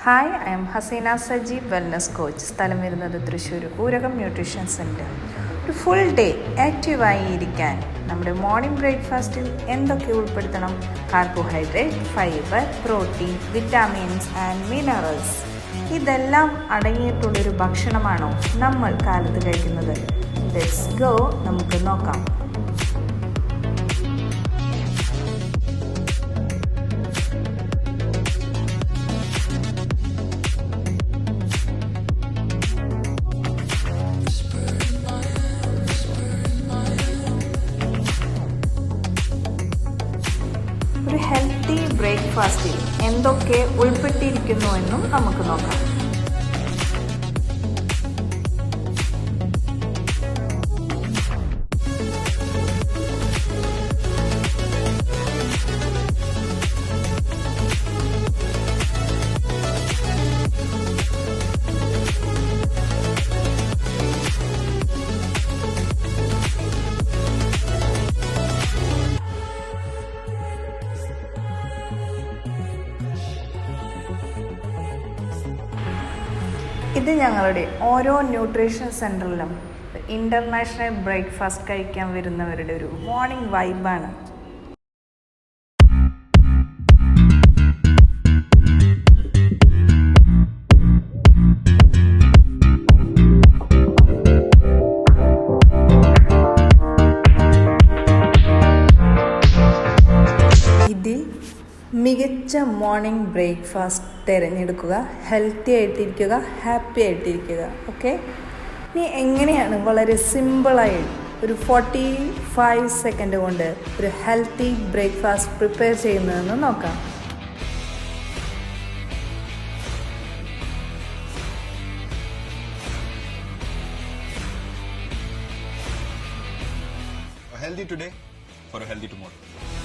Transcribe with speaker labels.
Speaker 1: Hi, I am Hasina Saji, Wellness Coach. സ്ഥലം വരുന്നത് Thrissur പൂരകം nutrition centre. ഒരു ഫുൾ ഡേ ആക്റ്റീവായി ഇരിക്കാൻ നമ്മുടെ മോർണിംഗ് ബ്രേക്ക്ഫാസ്റ്റിൽ എന്തൊക്കെ ഉൾപ്പെടുത്തണം? Carbohydrate, fibre, protein, vitamins and minerals ഇതെല്ലാം അടങ്ങിയിട്ടുള്ളൊരു ഭക്ഷണമാണോ നമ്മൾ കാലത്ത് കഴിക്കുന്നത്? ലെറ്റ്സ് ഗോ, നമുക്ക് നോക്കാം. ഒരു ഹെൽത്തി ബ്രേക്ക്ഫാസ്റ്റിൽ എന്തൊക്കെ ഉൾപ്പെട്ടിരിക്കുന്നു എന്നും നമുക്ക് നോക്കാം. ഇത് ഞങ്ങളുടെ ഓരോ ന്യൂട്രീഷൻ സെൻറ്ററിലും ഇൻ്റർനാഷണൽ ബ്രേക്ക്ഫാസ്റ്റ് കഴിക്കാൻ വരുന്നവരുടെ ഒരു മോർണിംഗ് വൈബാണ്. ഇതിൽ മികച്ച മോർണിംഗ് ബ്രേക്ക്ഫാസ്റ്റ് തിരഞ്ഞെടുക്കുക, ഹെൽത്തി ആയിട്ടിരിക്കുക, ഹാപ്പി ആയിട്ടിരിക്കുക. ഓക്കെ, ഇനി എങ്ങനെയാണ് വളരെ സിമ്പിളായി ഒരു 45 സെക്കൻഡ് കൊണ്ട് ഒരു ഹെൽത്തി ബ്രേക്ക്ഫാസ്റ്റ് പ്രിപ്പയർ ചെയ്യുന്നതെന്ന് നോക്കാം.
Speaker 2: A healthy today for a healthy tomorrow.